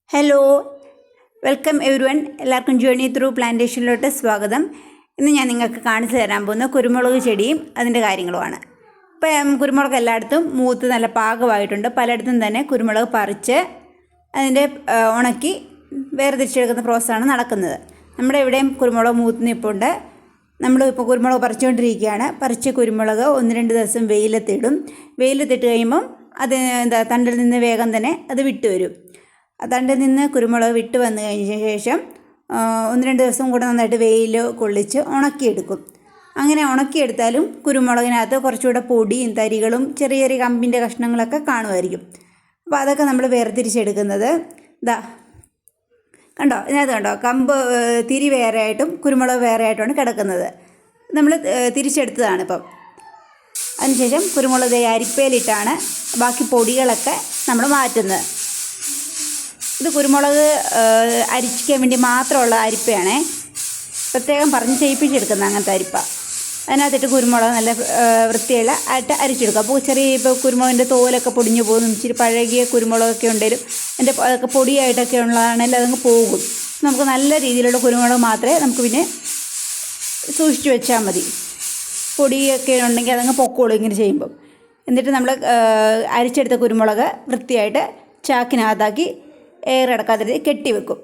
Hello, welcome every one. എല്ലാവർക്കും journey through പ്ലാന്റേഷനിലോട്ട് സ്വാഗതം. ഇന്ന് ഞാൻ നിങ്ങൾക്ക് കാണിച്ചു തരാൻ പോകുന്ന കുരുമുളക് ചെടിയും അതിൻ്റെ കാര്യങ്ങളുമാണ്. ഇപ്പം കുരുമുളക് എല്ലായിടത്തും മൂത്ത് നല്ല പാകമായിട്ടുണ്ട്. പലയിടത്തും തന്നെ കുരുമുളക് പറിച്ച് അതിൻ്റെ ഉണക്കി വേർതിരിച്ചെടുക്കുന്ന പ്രോസസ്സാണ് നടക്കുന്നത്. നമ്മുടെ ഇവിടെയും കുരുമുളക് മൂത്ത് നിൽപ്പുണ്ട്. നമ്മളിപ്പോൾ കുരുമുളക് പറിച്ചുകൊണ്ടിരിക്കുകയാണ്. പറിച്ച് കുരുമുളക് 1-2 ദിവസം വെയിലത്തിടും. വെയിലത്തിട്ട് കഴിയുമ്പം അത് തണ്ടിൽ നിന്ന് വേഗം തന്നെ അത് വിട്ട് വരും. തണ്ടിൽ നിന്ന് കുരുമുളക് വിട്ട് വന്നു കഴിഞ്ഞ ശേഷം 1-2 ദിവസം കൂടെ നന്നായിട്ട് വെയിൽ കൊള്ളിച്ച് ഉണക്കിയെടുക്കും. അങ്ങനെ ഉണക്കിയെടുത്താലും കുരുമുളകിനകത്ത് കുറച്ചുകൂടെ പൊടിയും തരികളും ചെറിയ ചെറിയ കമ്പിൻ്റെ കഷ്ണങ്ങളൊക്കെ കാണുമായിരിക്കും. അപ്പോൾ അതൊക്കെ നമ്മൾ വേർതിരിച്ചെടുക്കുന്നത് കണ്ടോ, ഇതിനകത്ത് കണ്ടോ, കമ്പ് തിരി വേറെ ആയിട്ടും കുരുമുളക് വേറെ ആയിട്ടുമാണ് കിടക്കുന്നത്. നമ്മൾ തിരിച്ചെടുത്തതാണ് ഇപ്പം. അതിനുശേഷം കുരുമുളക് അരിപ്പയിലിട്ടാണ് ബാക്കി പൊടികളൊക്കെ നമ്മൾ മാറ്റുന്നത്. ഇത് കുരുമുളക് അരിക്കാൻ വേണ്ടി മാത്രമുള്ള അരിപ്പയാണ്. പ്രത്യേകം പറഞ്ഞ് ചെയ്യിപ്പിച്ചെടുക്കുന്ന അങ്ങനത്തെ അരിപ്പ. അതിനകത്തിട്ട് കുരുമുളക് നല്ല വൃത്തിയുള്ള ആയിട്ട് അരിച്ചെടുക്കുക. അപ്പോൾ ഇപ്പോൾ കുരുമുളകിൻ്റെ തോലൊക്കെ പൊടിഞ്ഞു പോകും. ഇച്ചിരി പഴകിയ കുരുമുളകൊക്കെ ഉണ്ടെങ്കിലും അതിൻ്റെ അതൊക്കെ പൊടിയായിട്ടൊക്കെ ഉള്ളതാണെങ്കിൽ അതങ്ങ് പോകും. നമുക്ക് നല്ല രീതിയിലുള്ള കുരുമുളക് മാത്രമേ നമുക്ക് പിന്നെ സൂക്ഷിച്ച് വെച്ചാൽ മതി. പൊടിയൊക്കെ ഉണ്ടെങ്കിൽ അതങ്ങ് പൊക്കോളും ഇങ്ങനെ ചെയ്യുമ്പം. എന്നിട്ട് നമ്മൾ അരിച്ചെടുത്ത കുരുമുളക് വൃത്തിയായിട്ട് ചാക്കിനകത്താക്കി എയർ അടക്കാത്ത രീതി കെട്ടി വെക്കും.